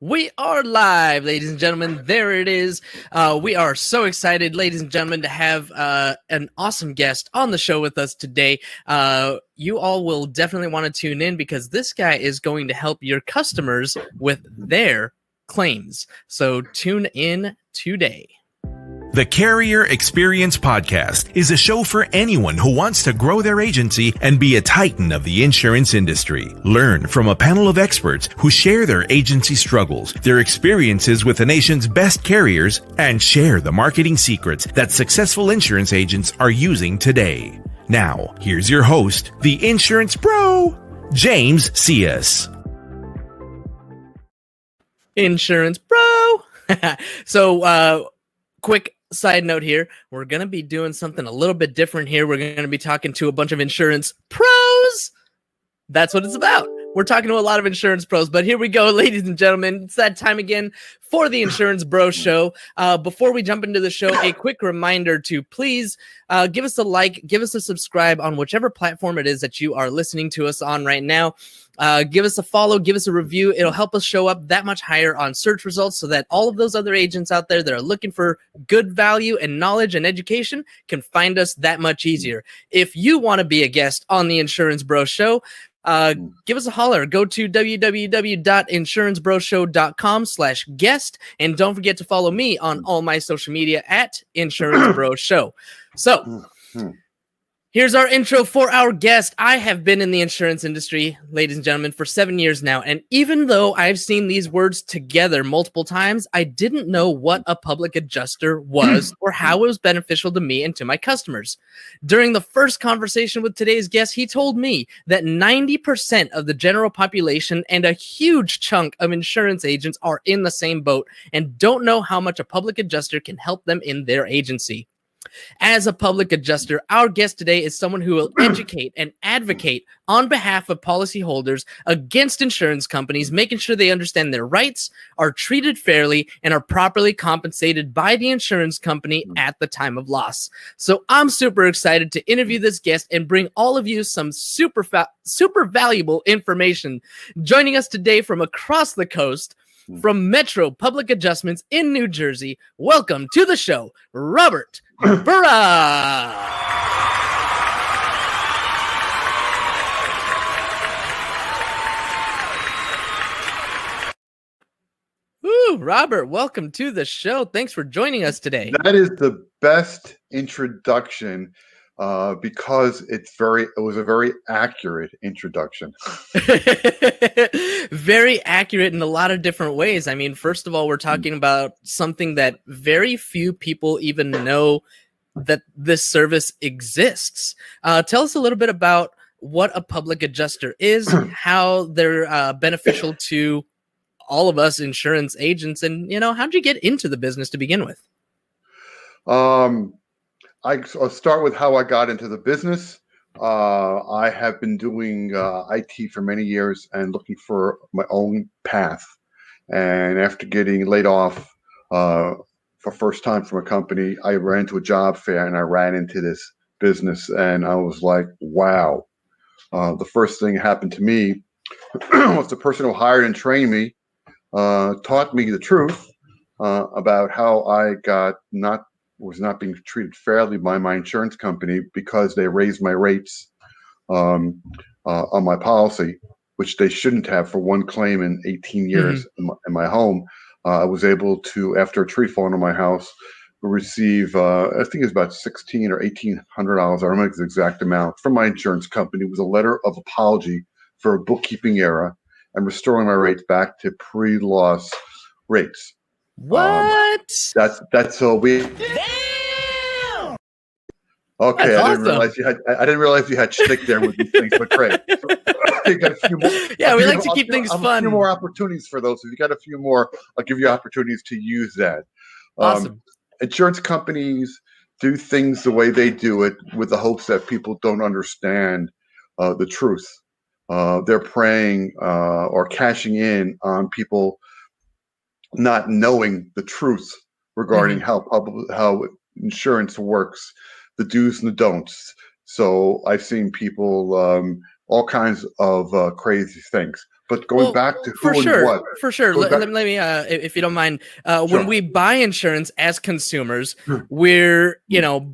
We are live, ladies and gentlemen. There it is. We are so excited, ladies and gentlemen, to have an awesome guest on the show with us today. You all will definitely want to tune in because this guy is going to help your customers with their claims. So tune in today. The Carrier Experience Podcast is a show for anyone who wants to grow their agency and be a titan of the insurance industry. Learn from a panel of experts who share their agency struggles, their experiences with the nation's best carriers, and share the marketing secrets that successful insurance agents are using today. Now, here's your host, the insurance bro, James Cias. Insurance bro. So, quick side note here, we're going to be doing something a little bit different here. We're going to be talking to a bunch of insurance pros. That's what it's about. We're talking to a lot of insurance pros, but here we go, ladies and gentlemen. It's that time again for the Insurance Bro Show. Before we jump into the show, a quick reminder to please give us a like, give us a subscribe on whichever platform it is that you are listening to us on right now. Give us a follow, give us a review. It'll help us show up that much higher on search results so that all of those other agents out there that are looking for good value and knowledge and education can find us that much easier. If you want to be a guest on the Insurance Bro Show, give us a holler. Go to www.insurancebroShow.com/guest. And don't forget to follow me on all my social media at Insurance Bro Show. So here's our intro for our guest. I have been in the insurance industry, ladies and gentlemen, for 7 years now. And even though I've seen these words together multiple times, I didn't know what a public adjuster was or how it was beneficial to me and to my customers. During the first conversation with today's guest, he told me that 90% of the general population and a huge chunk of insurance agents are in the same boat and don't know how much a public adjuster can help them in their agency. As a public adjuster, our guest today is someone who will educate and advocate on behalf of policyholders against insurance companies, making sure they understand their rights, are treated fairly, and are properly compensated by the insurance company at the time of loss. So I'm super excited to interview this guest and bring all of you some super valuable information. Joining us today from across the coast, from Metro Public Adjustments in New Jersey, welcome to the show, Robert Burra. Woo, Robert, welcome to the show. Thanks for joining us today. That is the best introduction because it was a very accurate introduction. Very accurate in a lot of different ways. I mean, first of all, we're talking about something that very few people even know that this service exists. Tell us a little bit about what a public adjuster is, how they're beneficial to all of us insurance agents, and, how'd you get into the business to begin with? I'll start with how I got into the business. I have been doing IT for many years and looking for my own path. And after getting laid off for first time from a company, I ran to a job fair and I ran into this business. And I was like, wow. The first thing that happened to me was the person who hired and trained me taught me the truth about how I was not being treated fairly by my insurance company because they raised my rates on my policy, which they shouldn't have for one claim in 18 years in my home. I was able to, after a tree falling on my house, receive, I think it was about $1,600 or $1,800. I remember the exact amount from my insurance company. It was a letter of apology for a bookkeeping error and restoring my rates back to pre-loss rates. What? That's so weird. Damn! Okay, that's I didn't realize you had shtick there with these things, but great. You got a few more. Yeah, we like to keep things fun. A few more opportunities for those. If you got a few more, I'll give you opportunities to use that. Awesome. Insurance companies do things the way they do it with the hopes that people don't understand the truth. They're preying or cashing in on people not knowing the truth regarding how insurance works, the do's and the don'ts. So I've seen people all kinds of crazy things. But going Well, back to for who and sure, what, for sure. going Let back, me, if you don't mind, when sure. we buy insurance as consumers, we're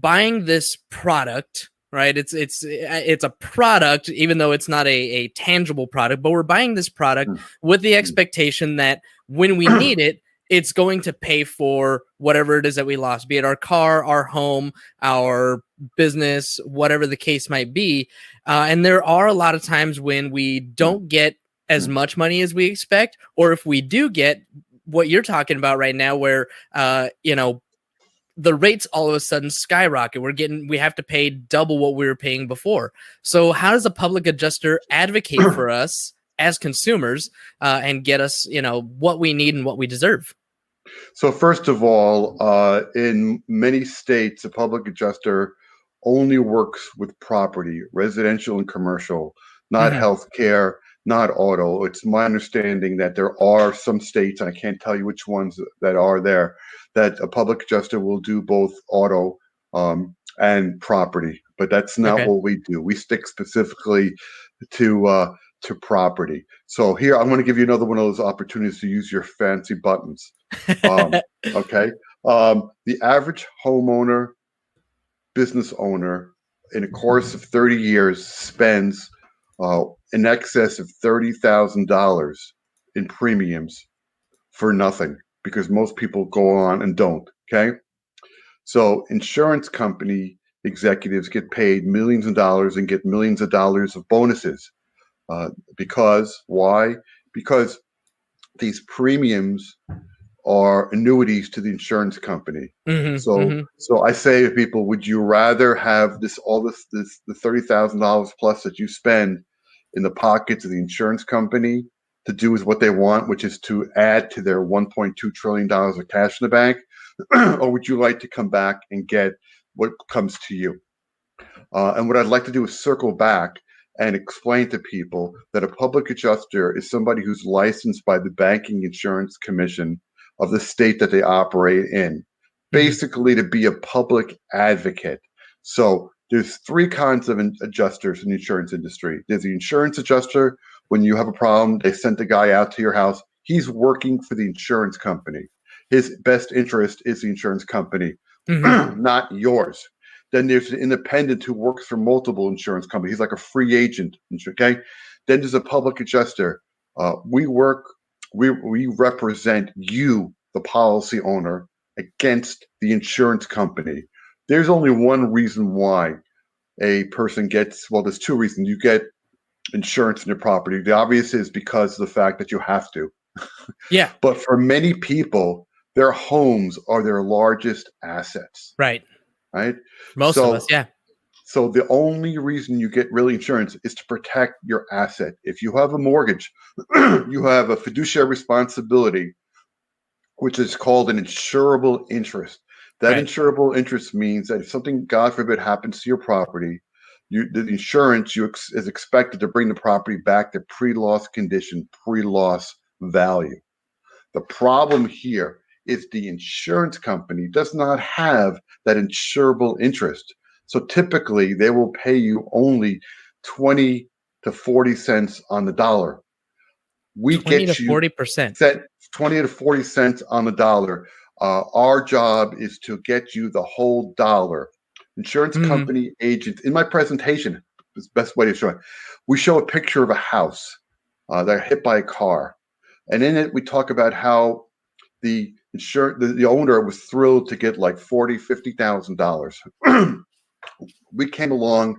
buying this product, right? It's a product, even though it's not a tangible product. But we're buying this product with the expectation that when we need it, it's going to pay for whatever it is that we lost, be it our car, our home, our business, whatever the case might be. And there are a lot of times when we don't get as much money as we expect, or if we do get what you're talking about right now, where the rates all of a sudden skyrocket. We have to pay double what we were paying before. So how does a public adjuster advocate for us as consumers and get us what we need and what we deserve? So first of all, in many states, a public adjuster only works with property, residential and commercial, not healthcare, not auto. It's my understanding that there are some states, and I can't tell you which ones that are there, that a public adjuster will do both auto and property. But that's not Okay. what we do. We stick specifically to property. So here, I'm going to give you another one of those opportunities to use your fancy buttons. Okay. The average homeowner, business owner, in a course of 30 years, spends in excess of $30,000 in premiums for nothing because most people go on and don't. Okay. So insurance company executives get paid millions of dollars and get millions of dollars of bonuses. Because why? Because these premiums are annuities to the insurance company. So I say to people, would you rather have the $30,000 plus that you spend in the pockets of the insurance company to do with what they want, which is to add to their $1.2 trillion of cash in the bank, or would you like to come back and get what comes to you? And what I'd like to do is circle back and explain to people that a public adjuster is somebody who's licensed by the Banking Insurance Commission of the state that they operate in, basically to be a public advocate. So there's three kinds of adjusters in the insurance industry. There's the insurance adjuster. When you have a problem, they send the guy out to your house. He's working for the insurance company. His best interest is the insurance company, not yours. Then there's an independent who works for multiple insurance companies. He's like a free agent. Okay. Then there's a public adjuster. We represent you, the policy owner, against the insurance company. There's only one reason why a person gets, well, there's two reasons. You get insurance in your property. The obvious is because of the fact that you have to. Yeah. But for many people, their homes are their largest assets. Right. Right. Most of us. Yeah. So the only reason you get really insurance is to protect your asset. If you have a mortgage, you have a fiduciary responsibility, which is called an insurable interest. That insurable interest means that if something, God forbid, happens to your property, the insurance is expected to bring the property back to pre-loss condition, pre-loss value. The problem here is the insurance company does not have that insurable interest. So typically they will pay you only 20 to 40 cents on the dollar. We 20 get to you 40%. set 20 to 40 cents on the dollar. Our job is to get you the whole dollar. Insurance company agents, in my presentation, is the best way to show it. We show a picture of a house that got hit by a car. And in it, we talk about how the owner was thrilled to get like $50,000. We came along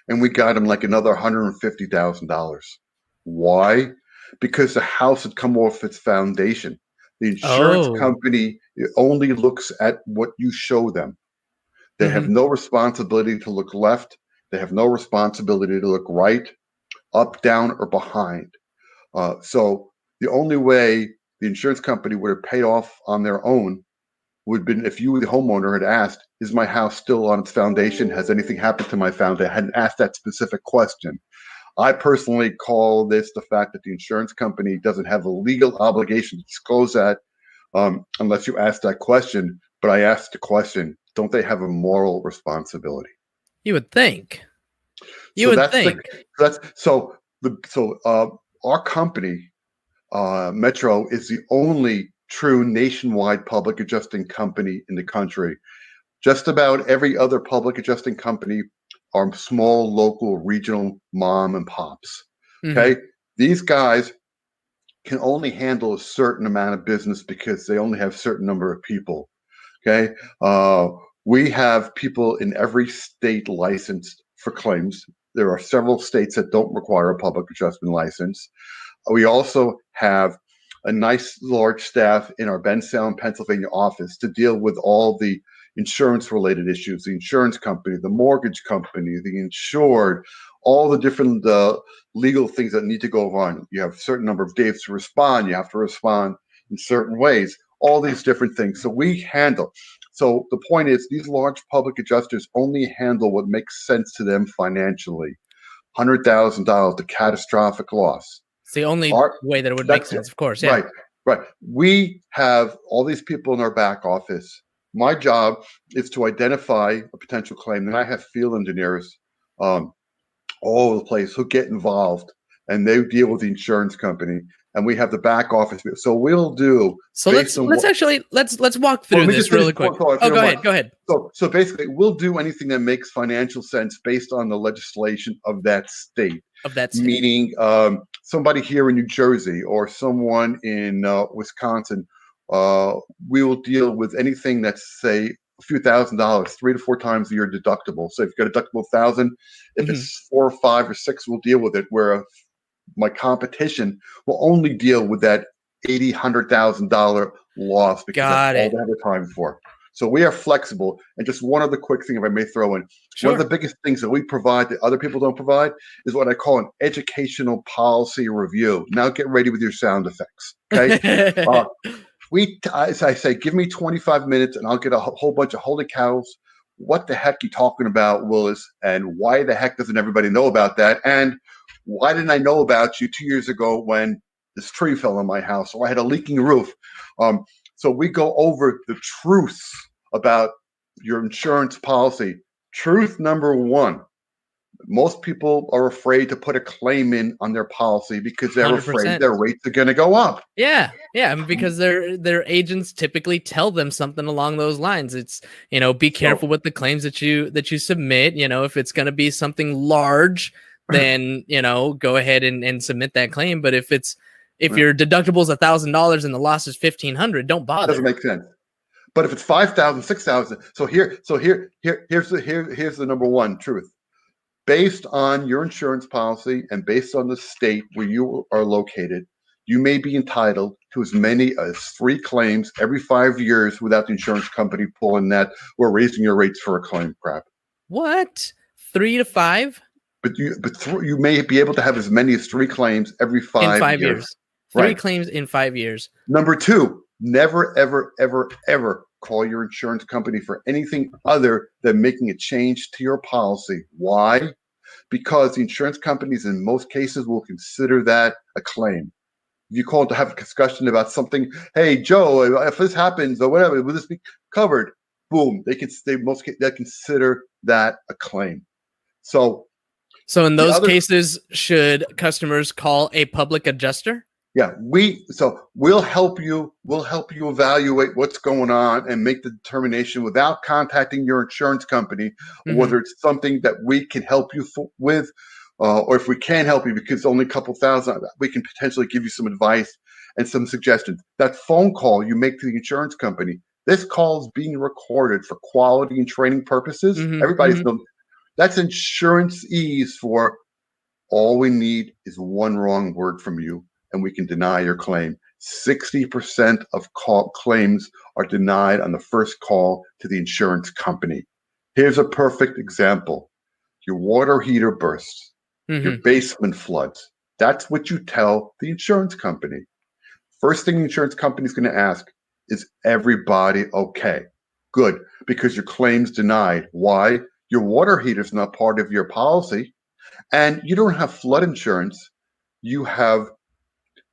and we got him like another $150,000. Why? Because the house had come off its foundation. The insurance company only looks at what you show them. They have no responsibility to look left. They have no responsibility to look right, up, down, or behind. So the only way the insurance company would have paid off on their own would have been if you, the homeowner, had asked, is my house still on its foundation? Has anything happened to my foundation? I hadn't asked that specific question. I personally call this the fact that the insurance company doesn't have a legal obligation to disclose that unless you ask that question. But I asked the question, don't they have a moral responsibility? You would think. You would think. Our company, Metro, is the only true nationwide public adjusting company in the country. Just about every other public adjusting company are small, local, regional mom and pops. Okay. These guys can only handle a certain amount of business because they only have a certain number of people. Okay. We have people in every state licensed for claims. There are several states that don't require a public adjustment license. We also have a nice large staff in our Bensalem, Pennsylvania office to deal with all the insurance related issues, the insurance company, the mortgage company, the insured, all the different legal things that need to go on. You have a certain number of days to respond. You have to respond in certain ways, all these different things. So we handle. So the point is, these large public adjusters only handle what makes sense to them financially. $100,000, the catastrophic loss. It's the only way that it would make sense, of course. Yeah. Right. We have all these people in our back office. My job is to identify a potential claim. And I have field engineers all over the place who get involved, and they deal with the insurance company. And we have the back office. So we'll do. So let's walk through this really quick. Go ahead. So basically, we'll do anything that makes financial sense based on the legislation of that state. Meaning, somebody here in New Jersey or someone in Wisconsin, we will deal with anything that's, say, a few $1,000s, 3 to 4 times a year deductible. So if you've got a deductible $1,000, if it's 4 or 5 or 6, we'll deal with it. Where my competition will only deal with that $80,000, $100,000 loss because that's all they have the time for. So we are flexible. And just one other quick thing, if I may throw in, one of the biggest things that we provide that other people don't provide is what I call an educational policy review. Now get ready with your sound effects. Okay. As I say, give me 25 minutes and I'll get a whole bunch of holy cows. What the heck are you talking about, Willis? And why the heck doesn't everybody know about that? And why didn't I know about you 2 years ago when this tree fell on my house or I had a leaking roof? So we go over the truths about your insurance policy. Truth number one, most people are afraid to put a claim in on their policy because they're 100%. Afraid their rates are going to go up. Yeah. Because their agents typically tell them something along those lines. It's, be careful with the claims that you submit. If it's going to be something large, then go ahead and submit that claim. But if your deductible is $1,000 and the loss is $1,500, don't bother. Doesn't make sense. But if it's $5,000, $6,000, here's the number one truth. Based on your insurance policy and based on the state where you are located, you may be entitled to as many as 3 claims every 5 years without the insurance company pulling that we're raising your rates for a claim crap. What? 3 to 5? But you may be able to have as many as 3 claims every 5 years. 3 claims in 5 years. Number 2, never, ever, ever, ever call your insurance company for anything other than making a change to your policy. Why? Because the insurance companies in most cases will consider that a claim. If you call to have a discussion about something, hey, Joe, if this happens or whatever, will this be covered? Boom, they consider that a claim. So in those cases, should customers call a public adjuster? Yeah, we'll help you. We'll help you evaluate what's going on and make the determination without contacting your insurance company, whether it's something that we can help you with, or if we can't help you because only a couple thousand, we can potentially give you some advice and some suggestions. That phone call you make to the insurance company, this call is being recorded for quality and training purposes. Everybody's known that's insurance ease for all we need is one wrong word from you, and we can deny your claim. 60% of claims are denied on the first call to the insurance company. Here's a perfect example. Your water heater bursts. Your basement floods. That's what you tell the insurance company. First thing the insurance company is going to ask, is everybody okay? Good, because your claim's denied. Why? Your water heater is not part of your policy, and you don't have flood insurance. You have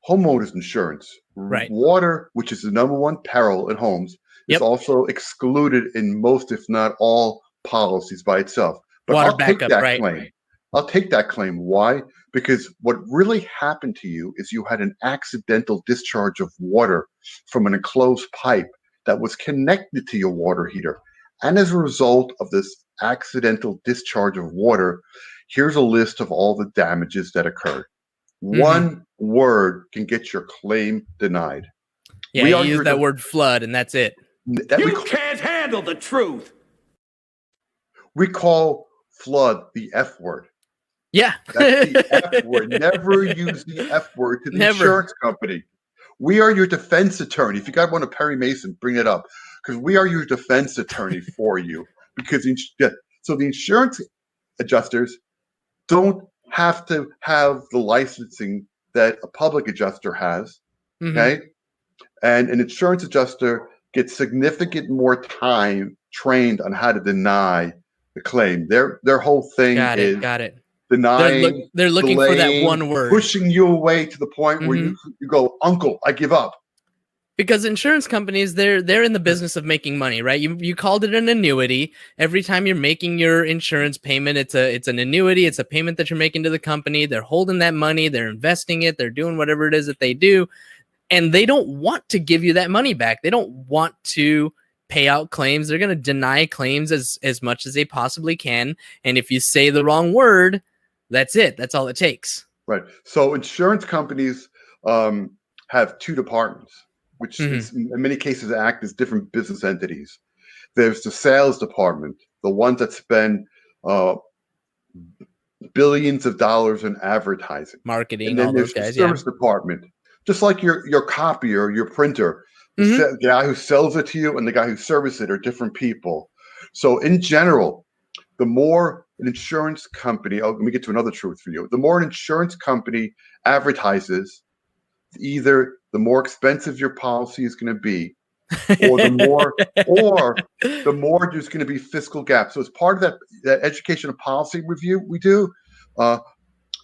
homeowners insurance. Right. Water, which is the number one peril in homes, is also excluded in most, if not all, policies by itself. But water I'll take backup, that right? claim. I'll take that claim. Why? Because what really happened to you is you had an accidental discharge of water from an enclosed pipe that was connected to your water heater. And as a result of this accidental discharge of water, here's a list of all the damages that occurred. One word can get your claim denied. Yeah, you use that word flood, and that's it. You can't handle the truth. We call flood the F word. Yeah. That's the F word. Never use the F word to the insurance company. We are your defense attorney. If you got one of Perry Mason, bring it up, because we are your defense attorney for you. Because so the insurance adjusters don't have to have the licensing that a public adjuster has. Okay, and an insurance adjuster gets significant more time trained on how to deny the claim. Their whole thing is got it. Denying, they're looking delaying, for that one word, pushing you away to the point where you go, "Uncle, I give up." Because insurance companies, they're in the business of making money, right? You called it an annuity. Every time you're making your insurance payment, it's an annuity. It's a payment that you're making to the company. They're holding that money. They're investing it. They're doing whatever it is that they do, and they don't want to give you that money back. They don't want to pay out claims. They're going to deny claims as much as they possibly can. And if you say the wrong word, that's it. That's all it takes. Right. So insurance companies have two departments, which is, in many cases act as different business entities. There's the sales department, the ones that spend billions of dollars in advertising, marketing, and then there's the service department, just like your copier, your printer. The guy who sells it to you and the guy who services it are different people. So in general, the more an insurance company, let me get to another truth for you. The more an insurance company advertises, either the more expensive your policy is going to be, or the more there's going to be fiscal gaps. So as part of that education and policy review we do,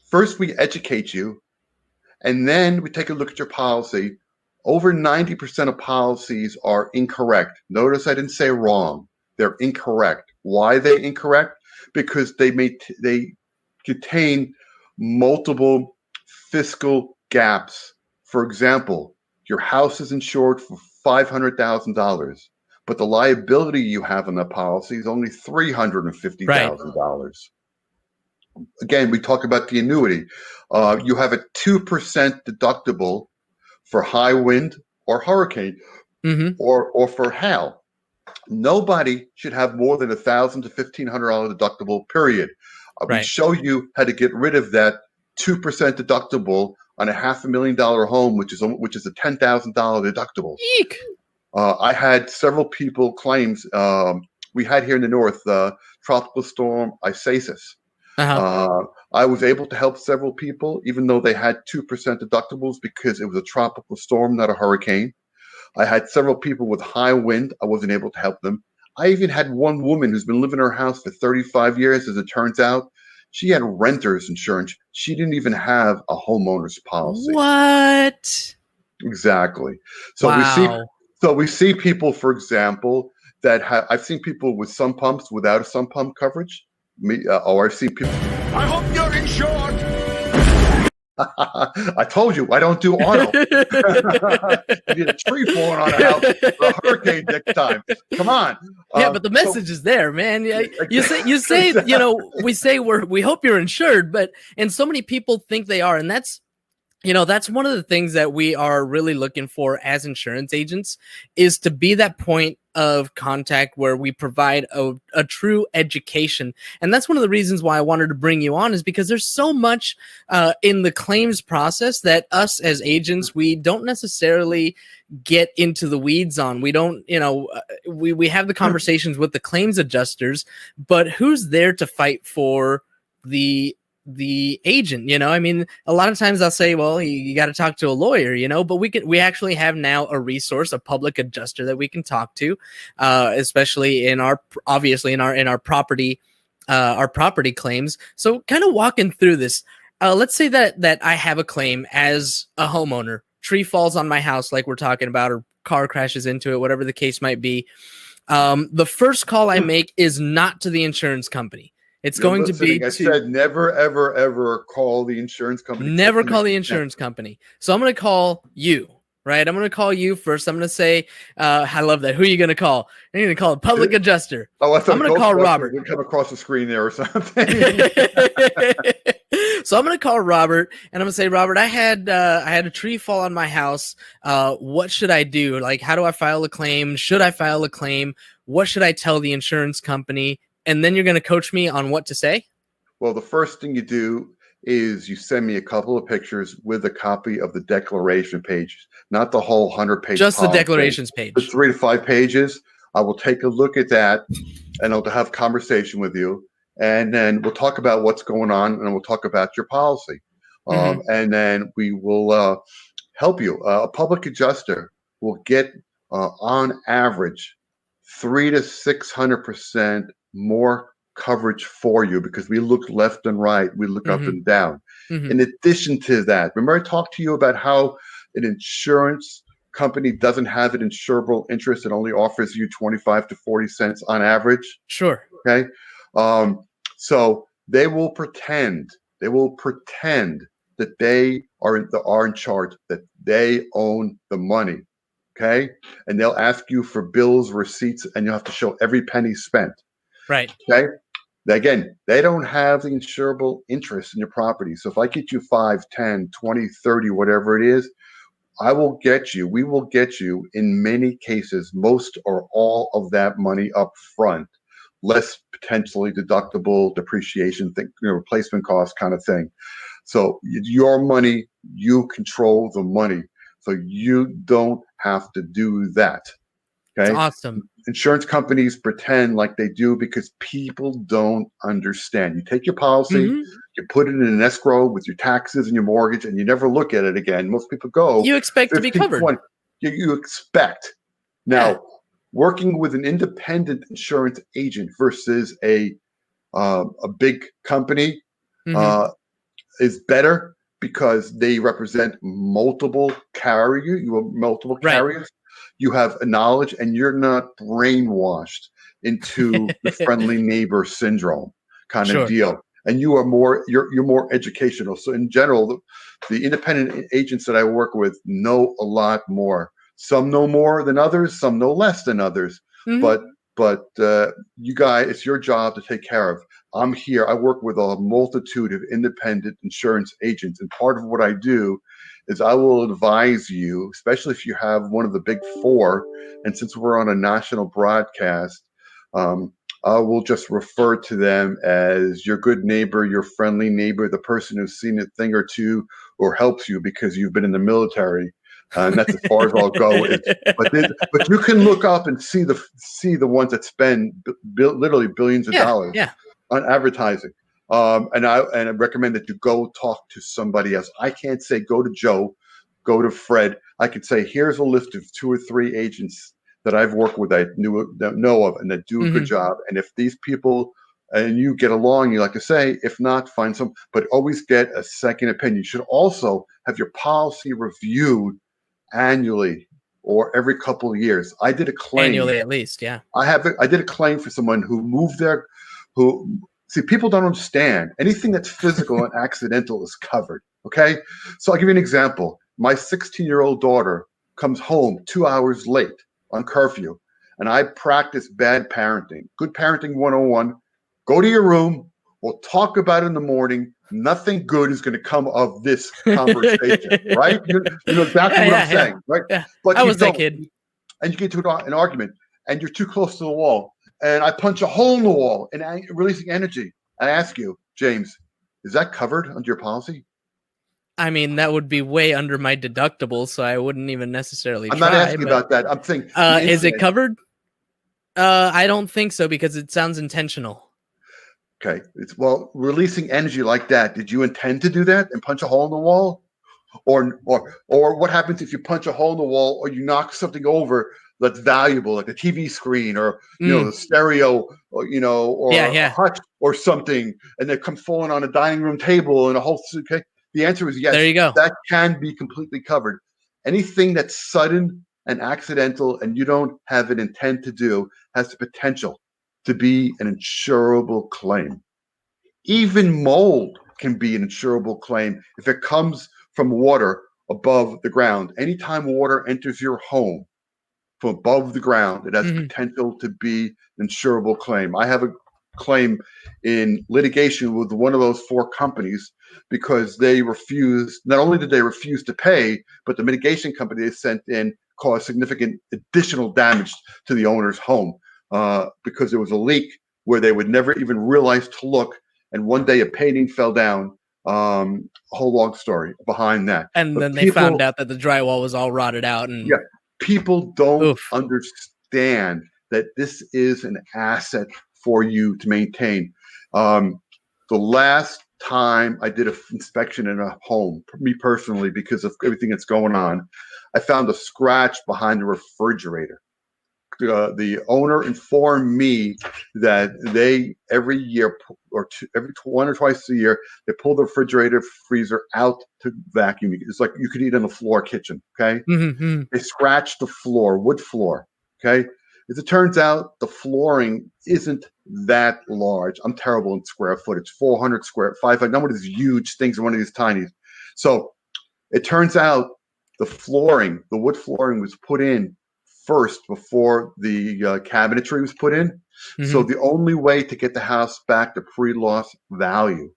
first we educate you, and then we take a look at your policy. Over 90% of policies are incorrect. Notice I didn't say wrong. They're incorrect. Why are they incorrect? Because they contain multiple fiscal gaps. For example, your house is insured for $500,000, but the liability you have on the policy is only $350,000. Again, we talk about the annuity. You have a 2% deductible for high wind or hurricane, or for hail. Nobody should have more than $1,000 to $1,500 deductible, period. We show you how to get rid of that 2% deductible on a $500,000 home, which is a $10,000 deductible. Eek. I had several people claims. We had here in the north, tropical storm Isaias. I was able to help several people, even though they had 2% deductibles, because it was a tropical storm, not a hurricane. I had several people with high wind. I wasn't able to help them. I even had one woman who's been living in her house for 35 years. As it turns out, she had renter's insurance. She didn't even have a homeowner's policy. What? Exactly. So we see people, for example, that I've seen people with sump pumps without a sump pump coverage. I've seen people. I hope you're insured. I told you I don't do auto. You need a tree falling on a house for a hurricane next time. Come on. Yeah, but the message is there, man. You say, we say we hope you're insured, and so many people think they are, and that's one of the things that we are really looking for as insurance agents, is to be that point of contact where we provide a true education. And that's one of the reasons why I wanted to bring you on, is because there's so much in the claims process that us as agents, we don't necessarily get into the weeds on. We don't, we have the conversations with the claims adjusters, but who's there to fight for the agent? I mean, a lot of times I'll say, well, you got to talk to a lawyer, but we actually have now a resource, a public adjuster that we can talk to, especially in our property claims. So kind of walking through this, let's say that I have a claim as a homeowner. Tree falls on my house, like we're talking about, or car crashes into it, whatever the case might be. The first call I make is not to the insurance company. It's You're going to be listening. I said never, ever, ever call the insurance company. never call the insurance company. So I'm going to call you, right? I'm going to call you first. I'm going to say, I love that. Who are you going to call? You're going to call a public adjuster. Oh, I thought I'm going to call Robert. Would come across the screen there or something. So I'm going to call Robert, and I'm going to say, Robert, I had a tree fall on my house. What should I do? Like, how do I file a claim? Should I file a claim? What should I tell the insurance company? And then you're going to coach me on what to say? Well, the first thing you do is you send me a couple of pictures with a copy of the declaration page, not the whole 100-page. Just the declarations page. The 3 to 5 pages. I will take a look at that, and I'll have a conversation with you, and then we'll talk about what's going on, and we'll talk about your policy, and then we will help you. A public adjuster will get, on average, 300 to 600% more coverage for you, because we look left and right, we look up and down. In addition to that, remember I talked to you about how an insurance company doesn't have an insurable interest, it only offers you 25 to 40 cents on average? Sure. Okay. So they will pretend that they are in charge, that they own the money. Okay. And they'll ask you for bills, receipts, and you'll have to show every penny spent. Right. Okay. Again, they don't have the insurable interest in your property. So if I get you 5, 10, 20, 30, whatever it is, we will get you in many cases, most or all of that money up front, less potentially deductible depreciation thing, replacement cost kind of thing. So your money, you control the money. So you don't have to do that. Okay. That's awesome. Insurance companies pretend like they do because people don't understand. You take your policy, you put it in an escrow with your taxes and your mortgage, and you never look at it again. Most people go. You expect 15, to be covered. 20, you expect. Now, working with an independent insurance agent versus a big company is better, because they represent multiple carriers. You have multiple carriers. Right. You have a knowledge, and you're not brainwashed into the friendly neighbor syndrome kind of deal. And you are you're more educational. So in general, the independent agents that I work with know a lot more. Some know more than others. Some know less than others. But you guys, it's your job to take care of. I'm here. I work with a multitude of independent insurance agents, and part of what I do is I will advise you, especially if you have one of the big 4. And since we're on a national broadcast, I will just refer to them as your good neighbor, your friendly neighbor, the person who's seen a thing or two or helps you because you've been in the military. And that's as far as I'll go. But you can look up and see the ones that spend literally billions of dollars on advertising. And I recommend that you go talk to somebody else. I can't say go to Joe, go to Fred. I could say here's a list of 2 or 3 agents that I've worked with that know of and that do a good job. And if these people and you get along, you like to say, if not, find some. But always get a second opinion. You should also have your policy reviewed annually or every couple of years. I did a claim annually, at least. Yeah, I did a claim for someone who moved there. See, people don't understand anything that's physical and accidental is covered. Okay, so I'll give you an example. My 16-year-old daughter comes home 2 hours late on curfew, and I practice bad parenting. Good parenting 101. Go to your room. We'll talk about it in the morning. Nothing good is going to come of this conversation, right? You know exactly what I'm saying, right? Yeah. But I was that kid. And you get to an argument, and you're too close to the wall, and I punch a hole in the wall and releasing energy. I ask you, James, is that covered under your policy? I mean, that would be way under my deductible, so I wouldn't even necessarily I'm not asking about that. I'm thinking, is it covered? I don't think so, because it sounds intentional. Okay. Releasing energy like that, did you intend to do that and punch a hole in the wall? Or what happens if you punch a hole in the wall or you knock something over that's valuable, like the TV screen or the stereo, or a hutch or something, and they come falling on a dining room table and a whole. Okay, the answer is yes. There you go. That can be completely covered. Anything that's sudden and accidental and you don't have an intent to do has the potential to be an insurable claim. Even mold can be an insurable claim if it comes from water above the ground. Anytime water enters your home from above the ground, it has potential to be an insurable claim. I have a claim in litigation with one of those 4 companies because they refused, not only did they refuse to pay, but the mitigation company they sent in caused significant additional damage to the owner's home because there was a leak where they would never even realize to look. And one day a painting fell down. Whole long story behind that. And but then they found out that the drywall was all rotted out. And yeah, people don't oof. understand that this is an asset for you to maintain. The last time I did an inspection in a home, me personally, because of everything that's going on, I found a scratch behind the refrigerator. The owner informed me that they every year or every 1 or twice a year, they pull the refrigerator freezer out to vacuum. It's like you could eat in a floor kitchen. Okay. Mm-hmm. They scratch the floor, wood floor. Okay. As it turns out, the flooring isn't that large. I'm terrible in square footage, 400 square, 500, not one of these huge things, one of these tiny. So it turns out the flooring, the wood flooring was put in first before the cabinetry was put in. So the only way to get the house back to pre-loss value,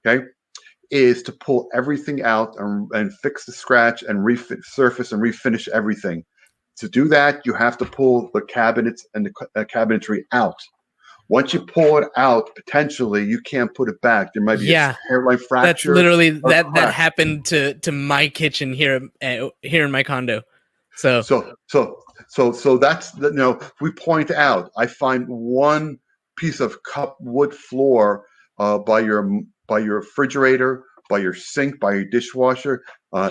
okay, is to pull everything out and fix the scratch and surface and refinish everything. To do that, you have to pull the cabinets and the cabinetry out. Once you pull it out, potentially you can't put it back. There might be a hairline fracture. That's literally that happened to my kitchen here in my condo. So that's we point out. I find one piece of cut wood floor by your refrigerator, by your sink, by your dishwasher.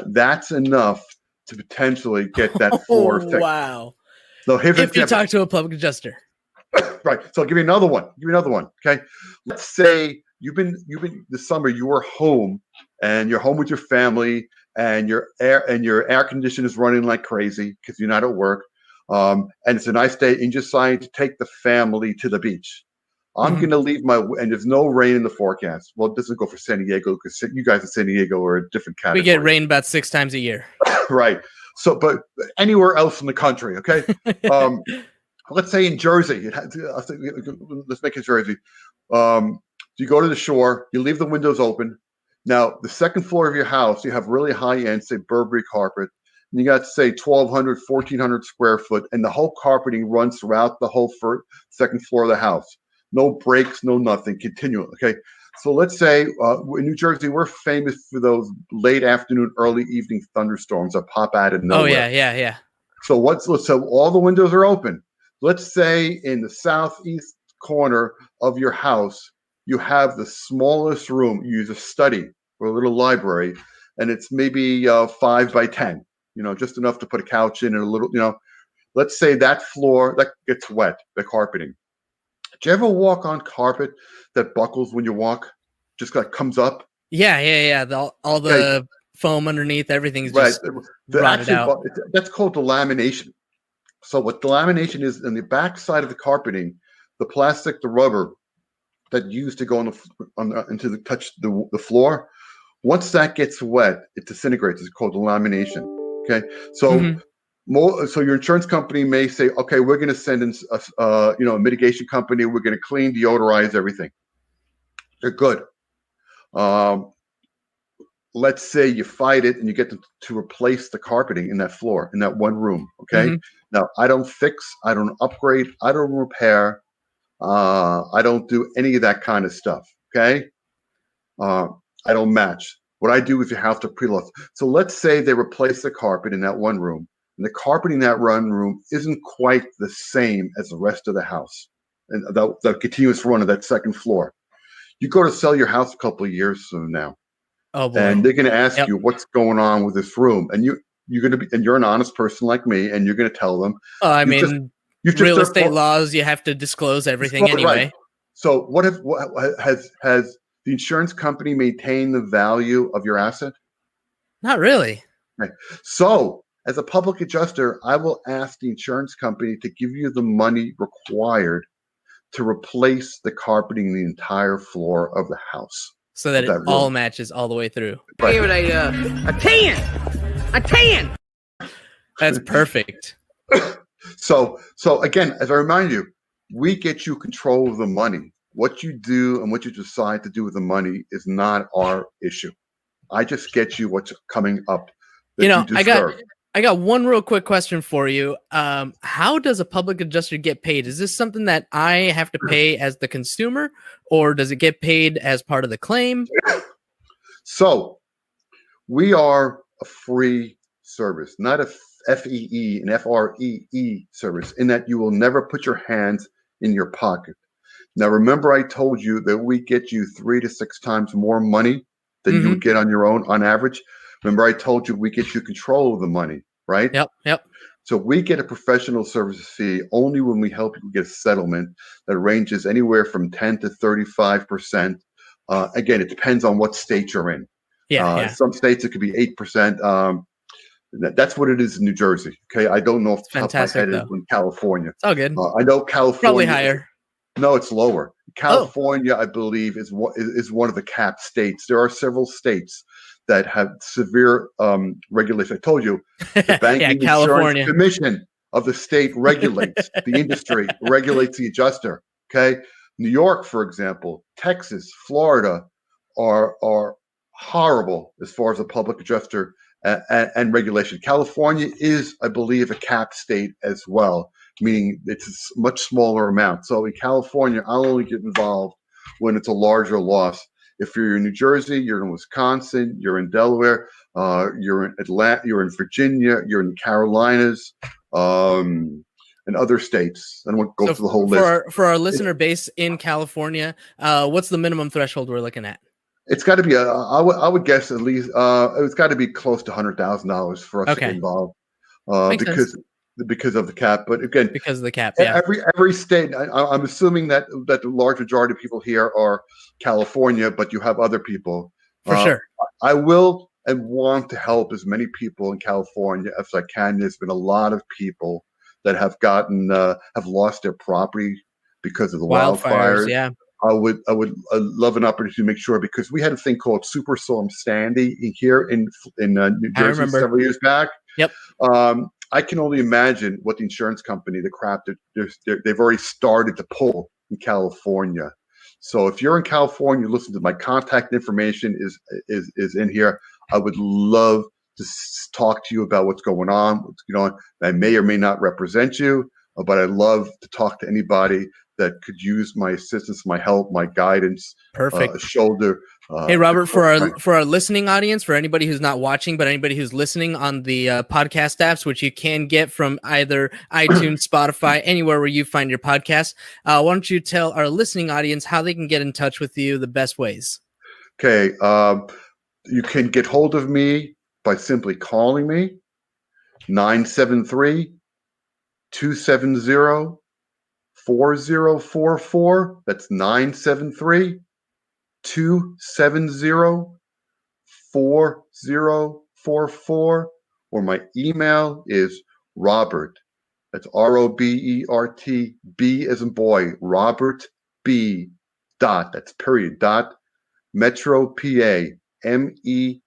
That's enough to potentially get that floor fixed. Wow. So here's if you talk to a public adjuster. Right. So I'll give you another one. Okay. Let's say you've been this summer, you were home and you're home with your family and your air conditioner is running like crazy because you're not at work. And it's a nice day and you decide to take the family to the beach. I'm going to leave and there's no rain in the forecast. Well, it doesn't go for San Diego because you guys in San Diego are a different category. We get rain about 6 times a year. Right. So, but anywhere else in the country. Okay. Let's say in Jersey, let's make it Jersey. You go to the shore, you leave the windows open. Now, the second floor of your house, you have really high-end, say, Burberry carpet. And you got, say, 1,200, 1,400 square foot, and the whole carpeting runs throughout the whole second floor of the house. No breaks, no nothing, continual, okay? So let's say in New Jersey, we're famous for those late afternoon, early evening thunderstorms that pop out of nowhere. Oh, yeah. So all the windows are open. Let's say in the southeast corner of your house, you have the smallest room. You use a study or a little library, and it's maybe 5 by 10, just enough to put a couch in and a little, let's say that floor, that gets wet, the carpeting. Do you ever walk on carpet that buckles when you walk? Just like comes up? Yeah. All the foam underneath, everything's just rotted out. That's called the lamination. So what the lamination is in the back side of the carpeting, the plastic, the rubber that used to go touch the floor, once that gets wet, it disintegrates. It's called the lamination. Okay, so so your insurance company may say, okay, we're going to send in a mitigation company. We're going to clean, deodorize everything. They're good. Let's say you fight it and you get to replace the carpeting in that floor, in that one room. Okay. Now, I don't fix, I don't upgrade, I don't repair, I don't do any of that kind of stuff. Okay. I don't match. What I do is you have to pre-loss. So let's say they replace the carpet in that one room, and the carpet in that one room isn't quite the same as the rest of the house, and the continuous run of that second floor. You go to sell your house a couple of years from now. Oh boy. And they're going to ask you what's going on with this room, and you're going to be, and you're an honest person like me, and you're going to tell them. Oh, I mean, real estate laws, you have to disclose everything anyway. Right. So what has the insurance company maintained the value of your asset? Not really. Right. So as a public adjuster, I will ask the insurance company to give you the money required to replace the carpeting in the entire floor of the house. So that of it that room. all matches all the way through. Right. Give it a 10. A 10. That's perfect. So again, as I remind you, we get you control of the money. What you do and what you decide to do with the money is not our issue. I just get you what's coming up that you deserve. I got one real quick question for you. How does a public adjuster get paid? Is this something that I have to pay as the consumer, or does it get paid as part of the claim? So we are a free service, not a FEE and FREE service, in that you will never put your hands in your pocket. Now, remember, I told you that we get you 3 to 6 times more money than you would get on your own on average. Remember, I told you we get you control of the money, right? Yep. So we get a professional services fee only when we help you get a settlement that ranges anywhere from 10 to 35%. Again, it depends on what state you're in. Yeah. Some states it could be 8%. That's what it is in New Jersey. Okay, I don't know if the top of my head is in California. It's all good. I know California Probably higher. No, it's lower. California, I believe, is one of the capped states. There are several states that have severe regulation. I told you, the Banking California. Insurance Commission of the state regulates the industry, regulates the adjuster. Okay, New York, for example, Texas, Florida are horrible as far as a public adjuster and regulation. California is, I believe, a capped state as well, meaning it's a much smaller amount. So in California, I'll only get involved when it's a larger loss. If you're in New Jersey, you're in Wisconsin, you're in Delaware, you're in Atlanta, you're in Virginia, you're in the Carolinas, and other states. I don't want to go through the whole list. For our listener base in California, what's the minimum threshold we're looking at? It's got to be I would guess at least it's got to be close to $100,000 for us to get involved because of the cap. But again, because of the cap, yeah. Every state. I'm assuming that the large majority of people here are California, but you have other people. For sure. I will and want to help as many people in California as I can. There's been a lot of people that have lost their property because of the wildfires. Yeah. I would love an opportunity to make sure, because we had a thing called Superstorm Sandy here in New Jersey several years back. Yep. I can only imagine what the insurance company, the crap that they've already started to pull in California. So if you're in California, listen to my contact information is in here. I would love to talk to you about what's going on. I may or may not represent you, but I'd love to talk to anybody that could use my assistance, my help, my guidance. Perfect. A shoulder. Hey, Robert, for our listening audience, for anybody who's not watching, but anybody who's listening on the podcast apps, which you can get from either iTunes, Spotify, anywhere where you find your podcast, why don't you tell our listening audience how they can get in touch with you, the best ways? Okay. You can get hold of me by simply calling me, 973-270-4044. That's 973-270-4044. Or my email is Robert. That's Robert, B as in boy, Robert B. Dot. That's period. Dot. Metro PA. METROPA.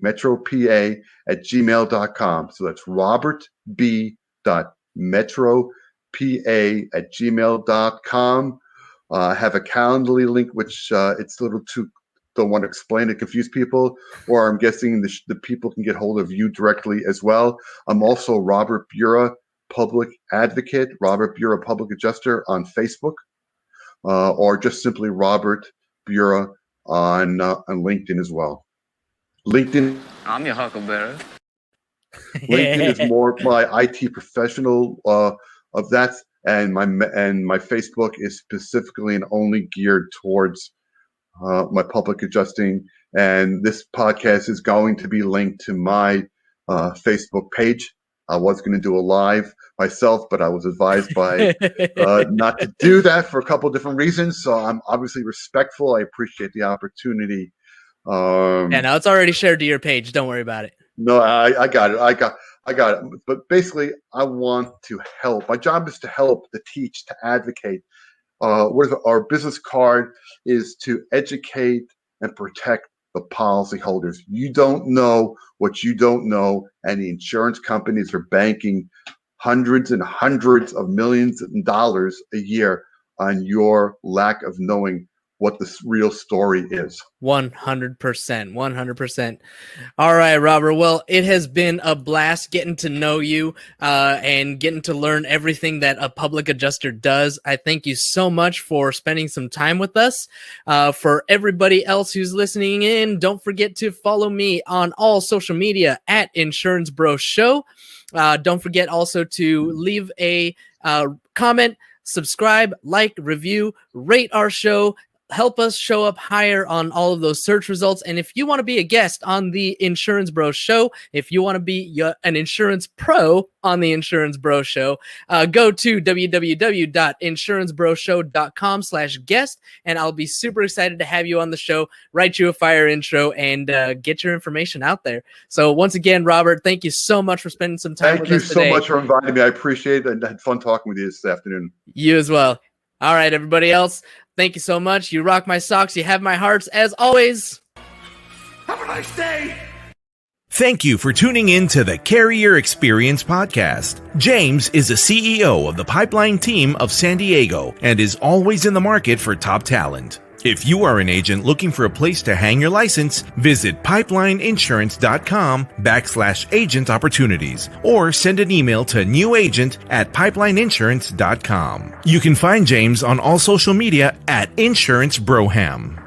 Metro PA @gmail.com. So that's Robert B. metropa@gmail.com. I have a Calendly link, which it's a little too, don't want to explain to confuse people, or I'm guessing the people can get hold of you directly as well. I'm also Robert Bura, Public Advocate, Robert Bura, Public Adjuster on Facebook, or just simply Robert Bura on LinkedIn as well. LinkedIn. I'm your huckleberry. LinkedIn is more my IT professional of that, and my Facebook is specifically and only geared towards my public adjusting. And this podcast is going to be linked to my Facebook page. I was going to do a live myself, but I was advised by not to do that for a couple of different reasons. So I'm obviously respectful. I appreciate the opportunity. Yeah, now it's already shared to your page. Don't worry about it. No, I got it. I got it. But basically, I want to help. My job is to help, to teach, to advocate. Our business card is to educate and protect the policyholders. You don't know what you don't know, and the insurance companies are banking hundreds and hundreds of millions of dollars a year on your lack of knowing what the real story is. 100%. 100%. All right, Robert. Well, it has been a blast getting to know you and getting to learn everything that a public adjuster does. I thank you so much for spending some time with us. For everybody else who's listening in, don't forget to follow me on all social media at Insurance Bro Show. Don't forget also to leave a comment, subscribe, like, review, rate our show. Help us show up higher on all of those search results. And if you want to be a guest on the Insurance Bro Show, if you want to be an insurance pro on the Insurance Bro Show, go to www.insurancebroshow.com/guest, and I'll be super excited to have you on the show, write you a fire intro, and get your information out there. So once again, Robert, thank you so much for spending some time with us today. Thank you so much for inviting me. I appreciate it, and I had fun talking with you this afternoon. You as well. All right, everybody else, thank you so much. You rock my socks. You have my hearts. As always, Have a nice day. Thank you for tuning in to the Carrier Experience Podcast. James is the CEO of the Pipeline team of San Diego and is always in the market for top talent. If you are an agent looking for a place to hang your license, visit pipelineinsurance.com/agent opportunities or send an email to newagent@pipelineinsurance.com. You can find James on all social media at Insurance Broham.